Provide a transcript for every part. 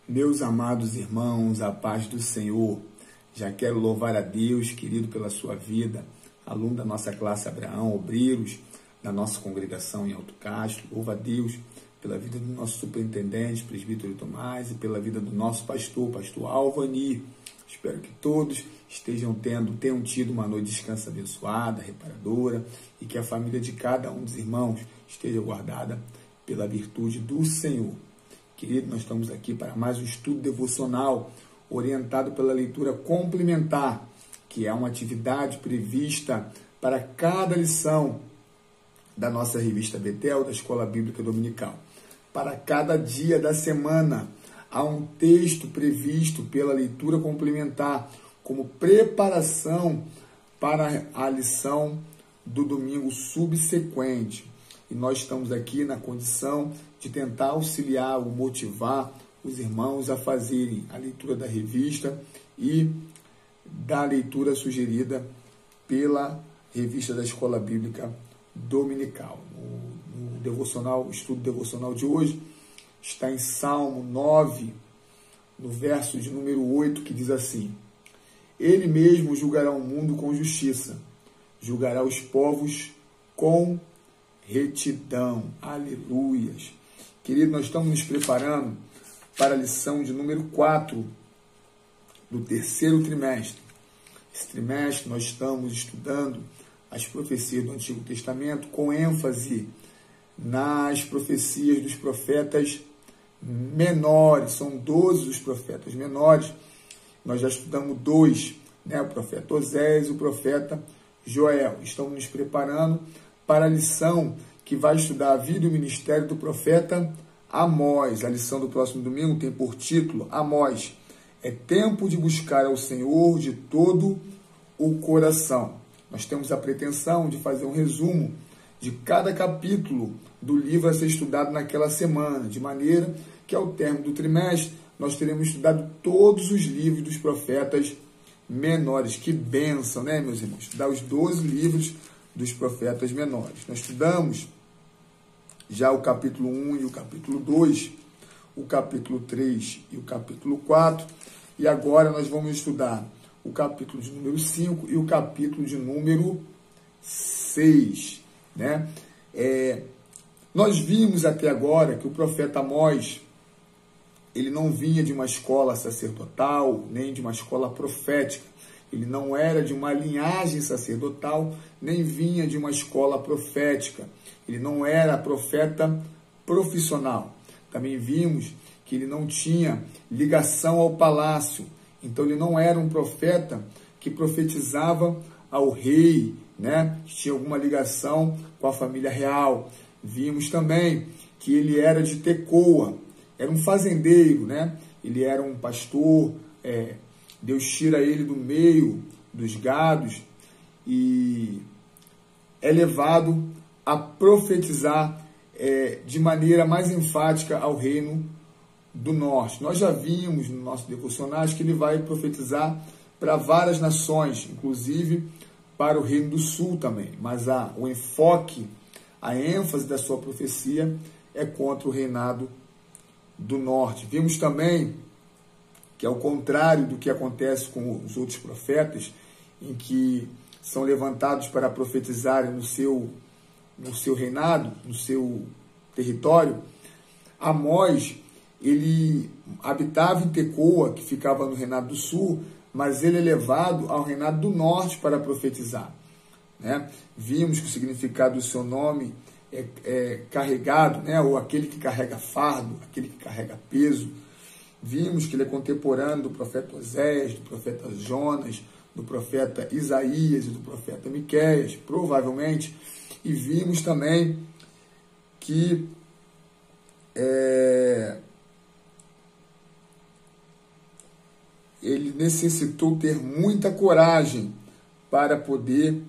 Meus amados irmãos, a paz do Senhor. Já quero louvar a Deus, querido, pela sua vida, aluno da nossa classe Abraão, obreiros da nossa congregação em Alto Castro. Louvo a Deus pela vida do nosso superintendente, presbítero Tomás, e pela vida do nosso pastor Alvani. Espero que todos tenham tido uma noite de descanso abençoada, reparadora, e que a família de cada um dos irmãos esteja guardada pela virtude do Senhor. Querido, nós estamos aqui para mais um estudo devocional orientado pela leitura complementar, que é uma atividade prevista para cada lição da nossa revista Betel, da Escola Bíblica Dominical. Para cada dia da semana, há um texto previsto pela leitura complementar como preparação para a lição do domingo subsequente. E nós estamos aqui na condição de tentar auxiliar ou motivar os irmãos a fazerem a leitura da revista e da leitura sugerida pela revista da Escola Bíblica Dominical. O estudo devocional de hoje está em Salmo 9, no verso de número 8, que diz assim: Ele mesmo julgará o mundo com justiça, julgará os povos com retidão. Aleluias. Querido, nós estamos nos preparando para a lição de número 4 do terceiro trimestre. Esse trimestre nós estamos estudando as profecias do Antigo Testamento com ênfase nas profecias dos profetas menores. São 12 os profetas menores. Nós já estudamos 2, o profeta Oséias e o profeta Joel. Estamos nos preparando para a lição que vai estudar a vida e o ministério do profeta Amós. A lição do próximo domingo tem por título Amós. É tempo de buscar ao Senhor de todo o coração. Nós temos a pretensão de fazer um resumo de cada capítulo do livro a ser estudado naquela semana, de maneira que ao término do trimestre nós teremos estudado todos os livros dos profetas menores. Que bênção, né, meus irmãos? Estudar os 12 livros dos profetas menores. Nós estudamos já o capítulo 1 e o capítulo 2, o capítulo 3 e o capítulo 4, e agora nós vamos estudar o capítulo de número 5 e o capítulo de número 6. Nós vimos até agora que o profeta Amós, ele não vinha de uma escola sacerdotal, nem de uma escola profética. Ele não era de uma linhagem sacerdotal, nem vinha de uma escola profética. Ele não era profeta profissional. Também vimos que ele não tinha ligação ao palácio. Então, ele não era um profeta que profetizava ao rei, que tinha alguma ligação com a família real. Vimos também que ele era de Tecoa, era um fazendeiro, Ele era um pastor, Deus tira ele do meio dos gados e é levado a profetizar de maneira mais enfática ao reino do norte. Nós já vimos no nosso devocionais que ele vai profetizar para várias nações, inclusive para o reino do sul também, mas o enfoque, a ênfase da sua profecia é contra o reinado do norte. Vimos também que, ao contrário do que acontece com os outros profetas, em que são levantados para profetizarem no seu reinado, no seu território, Amós, ele habitava em Tecoa, que ficava no reinado do sul, mas ele é levado ao reinado do norte para profetizar. Vimos que o significado do seu nome é carregado, ou aquele que carrega fardo, aquele que carrega peso. Vimos que ele é contemporâneo do profeta Oséias, do profeta Jonas, do profeta Isaías e do profeta Miqueias, provavelmente. E vimos também que ele necessitou ter muita coragem para poder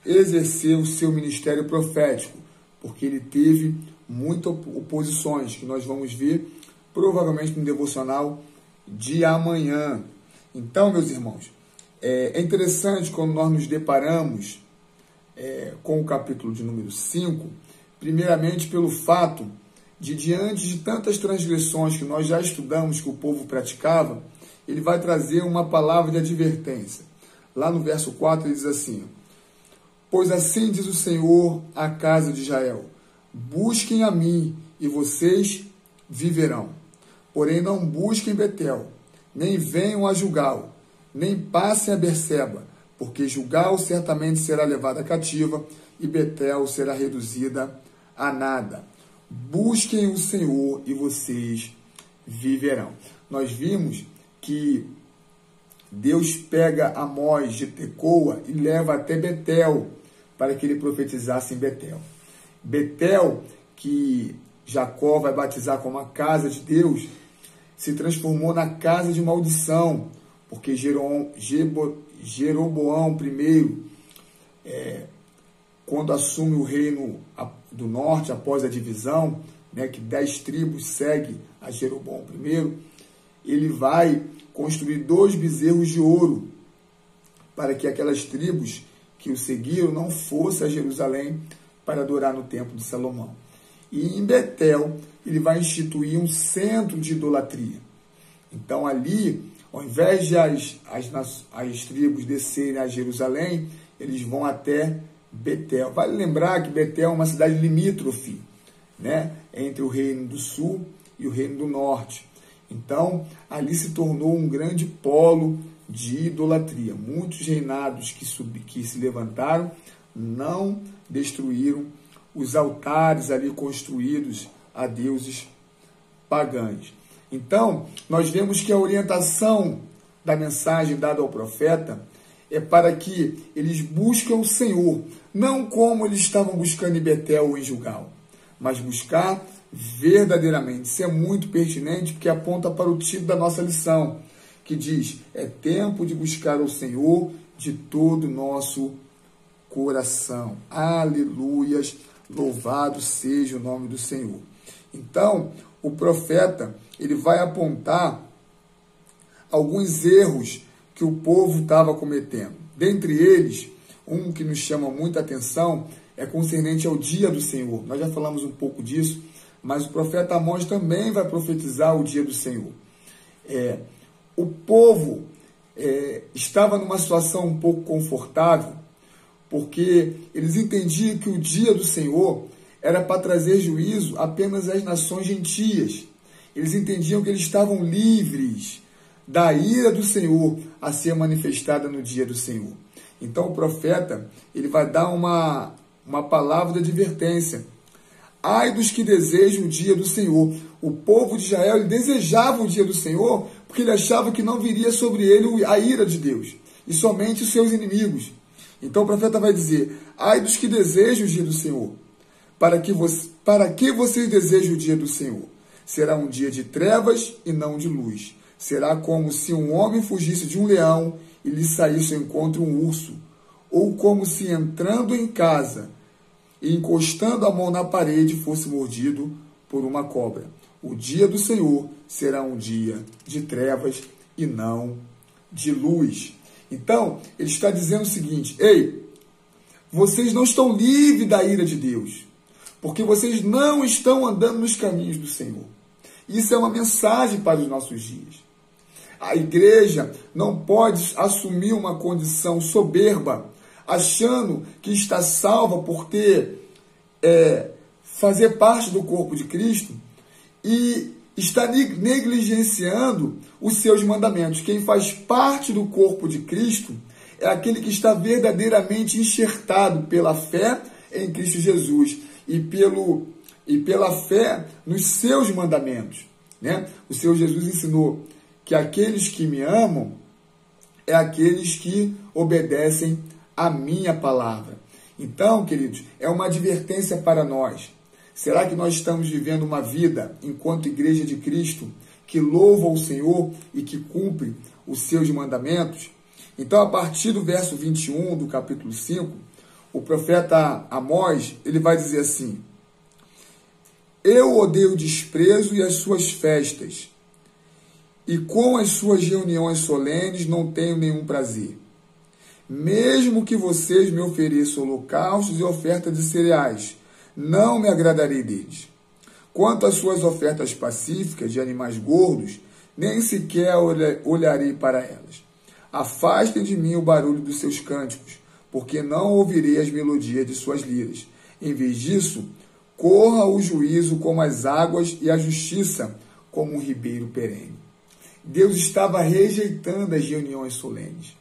exercer o seu ministério profético, porque ele teve muitas oposições, que nós vamos ver provavelmente no devocional de amanhã. Então, meus irmãos, é interessante quando nós nos deparamos com o capítulo de número 5, primeiramente pelo fato diante de tantas transgressões que nós já estudamos que o povo praticava, ele vai trazer uma palavra de advertência. Lá no verso 4 ele diz assim: pois assim diz o Senhor à casa de Israel, busquem a mim e vocês viverão. Porém não busquem Betel, nem venham a Gilgal, nem passem a Berseba, porque Gilgal certamente será levada cativa e Betel será reduzida a nada. Busquem o Senhor e vocês viverão. Nós vimos que Deus pega Amós de Tecoa e leva até Betel para que ele profetizasse em Betel. Betel, que Jacó vai batizar como a casa de Deus, se transformou na casa de maldição, porque Jeroboão I, quando assume o reino do norte, após a divisão, que 10 tribos seguem a Jeroboão I, ele vai construir 2 bezerros de ouro, para que aquelas tribos que o seguiram não fossem a Jerusalém para adorar no templo de Salomão. E em Betel, ele vai instituir um centro de idolatria. Então ali, ao invés de as tribos descerem a Jerusalém, eles vão até Betel. Vale lembrar que Betel é uma cidade limítrofe, entre o reino do sul e o reino do norte. Então, ali se tornou um grande polo de idolatria. Muitos reinados que se levantaram não destruíram os altares ali construídos a deuses pagãos. Então, nós vemos que a orientação da mensagem dada ao profeta é para que eles busquem o Senhor, não como eles estavam buscando em Betel ou em Gilgal, mas buscar verdadeiramente. Isso é muito pertinente, porque aponta para o título da nossa lição, que diz: é tempo de buscar o Senhor de todo o nosso coração. Aleluias, louvado seja o nome do Senhor. Então, o profeta, ele vai apontar alguns erros que o povo estava cometendo. Dentre eles, um que nos chama muita atenção é concernente ao dia do Senhor. Nós já falamos um pouco disso, mas o profeta Amós também vai profetizar o dia do Senhor. O povo estava numa situação um pouco confortável, porque eles entendiam que o dia do Senhor era para trazer juízo apenas às nações gentias. Eles entendiam que eles estavam livres da ira do Senhor a ser manifestada no dia do Senhor. Então o profeta, ele vai dar uma palavra de advertência. Ai dos que desejam o dia do Senhor. O povo de Israel, ele desejava o dia do Senhor porque ele achava que não viria sobre ele a ira de Deus, e somente os seus inimigos. Então o profeta vai dizer: ai dos que desejam o dia do Senhor. Para que vocês desejam o dia do Senhor? Será um dia de trevas e não de luz. Será como se um homem fugisse de um leão e lhe saísse ao encontro um urso, ou como se entrando em casa e encostando a mão na parede fosse mordido por uma cobra. O dia do Senhor será um dia de trevas e não de luz. Então, ele está dizendo o seguinte: ei, vocês não estão livres da ira de Deus, porque vocês não estão andando nos caminhos do Senhor. Isso é uma mensagem para os nossos dias. A igreja não pode assumir uma condição soberba, achando que está salva por fazer parte do corpo de Cristo, e está negligenciando os seus mandamentos. Quem faz parte do corpo de Cristo é aquele que está verdadeiramente enxertado pela fé em Cristo Jesus e pela fé nos seus mandamentos. O Senhor Jesus ensinou que aqueles que me amam é aqueles que obedecem a minha palavra. Então, queridos, é uma advertência para nós. Será que nós estamos vivendo uma vida, enquanto Igreja de Cristo, que louva o Senhor e que cumpre os seus mandamentos? Então, a partir do verso 21 do capítulo 5, o profeta Amós, ele vai dizer assim: eu odeio o desprezo e as suas festas, e com as suas reuniões solenes não tenho nenhum prazer. Mesmo que vocês me ofereçam holocaustos e oferta de cereais, não me agradarei deles. Quanto às suas ofertas pacíficas de animais gordos, nem sequer olharei para elas. Afastem de mim o barulho dos seus cânticos, porque não ouvirei as melodias de suas liras. Em vez disso, corra o juízo como as águas e a justiça como um ribeiro perene. Deus estava rejeitando as reuniões solenes.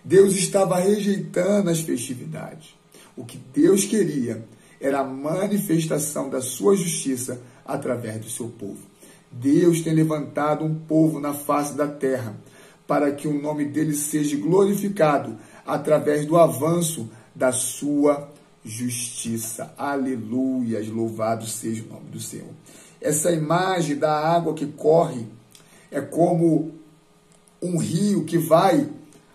Deus estava rejeitando as festividades. O que Deus queria era a manifestação da sua justiça através do seu povo. Deus tem levantado um povo na face da terra para que o nome dele seja glorificado através do avanço da sua justiça. Aleluias, louvado seja o nome do Senhor. Essa imagem da água que corre é como um rio que vai,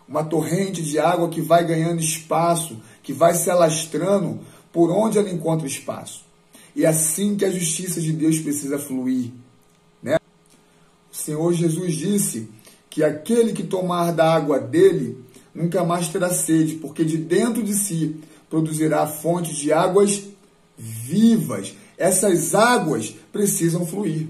uma torrente de água que vai ganhando espaço, que vai se alastrando por onde ela encontra espaço. E é assim que a justiça de Deus precisa fluir, né? O Senhor Jesus disse que aquele que tomar da água dele nunca mais terá sede, porque de dentro de si produzirá fontes de águas vivas. Essas águas precisam fluir.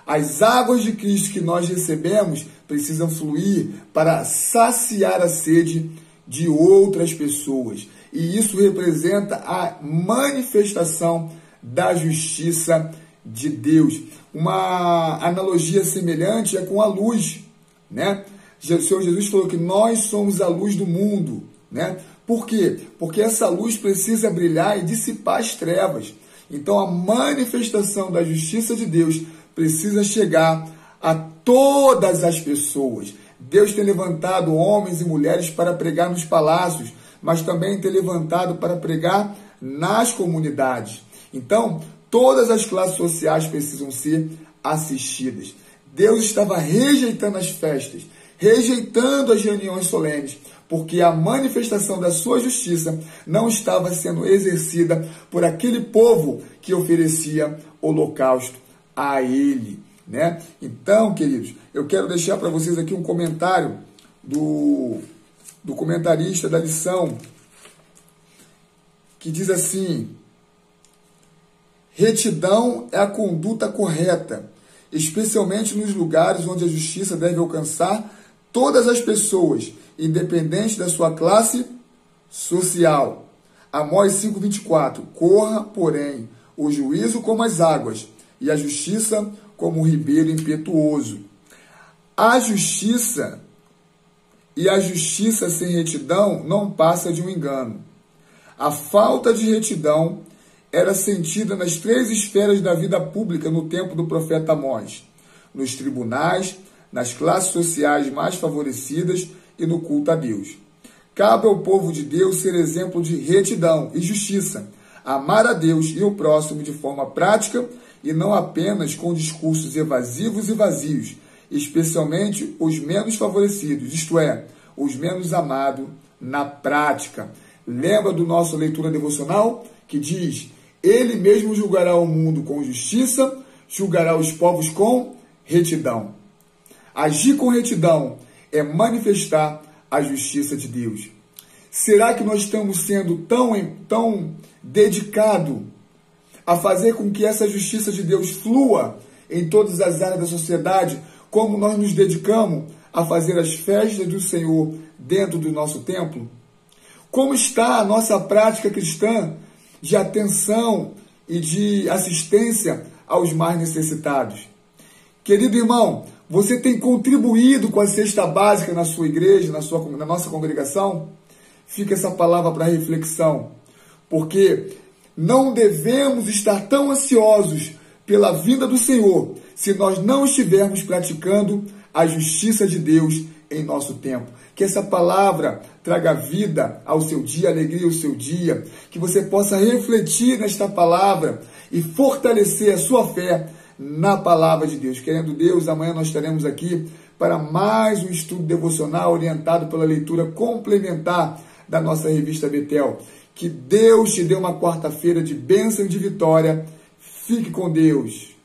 As águas de Cristo que nós recebemos precisam fluir para saciar a sede de outras pessoas. E isso representa a manifestação da justiça de Deus. Uma analogia semelhante é com a luz, né? O Senhor Jesus falou que nós somos a luz do mundo, né? Por quê? Porque essa luz precisa brilhar e dissipar as trevas. Então a manifestação da justiça de Deus precisa chegar a todas as pessoas. Deus tem levantado homens e mulheres para pregar nos palácios, mas também tem levantado para pregar nas comunidades. Então, todas as classes sociais precisam ser assistidas. Deus estava rejeitando as festas, rejeitando as reuniões solenes, porque a manifestação da sua justiça não estava sendo exercida por aquele povo que oferecia holocausto a ele, né? Então, queridos, eu quero deixar para vocês aqui um comentário do comentarista da lição, que diz assim: retidão é a conduta correta, especialmente nos lugares onde a justiça deve alcançar todas as pessoas, independente da sua classe social. Amós 5:24. Corra, porém, o juízo como as águas, e a justiça como um ribeiro impetuoso. A justiça e a justiça sem retidão não passa de um engano. A falta de retidão era sentida nas 3 esferas da vida pública no tempo do profeta Amós: nos tribunais, nas classes sociais mais favorecidas e no culto a Deus. Cabe ao povo de Deus ser exemplo de retidão e justiça, amar a Deus e o próximo de forma prática e não apenas com discursos evasivos e vazios, especialmente os menos favorecidos, isto é, os menos amados na prática. Lembra do nosso leitura devocional que diz: ele mesmo julgará o mundo com justiça, julgará os povos com retidão. Agir com retidão é manifestar a justiça de Deus. Será que nós estamos sendo tão dedicados a fazer com que essa justiça de Deus flua em todas as áreas da sociedade, como nós nos dedicamos a fazer as festas do Senhor dentro do nosso templo? Como está a nossa prática cristã de atenção e de assistência aos mais necessitados? Querido irmão, você tem contribuído com a cesta básica na sua igreja, na nossa congregação? Fica essa palavra para reflexão, porque não devemos estar tão ansiosos pela vinda do Senhor se nós não estivermos praticando a justiça de Deus em nosso tempo. Que essa palavra traga vida ao seu dia, alegria ao seu dia, que você possa refletir nesta palavra e fortalecer a sua fé na palavra de Deus. Querendo Deus, amanhã nós estaremos aqui para mais um estudo devocional orientado pela leitura complementar da nossa revista Betel. Que Deus te dê uma quarta-feira de bênção e de vitória. Fique com Deus.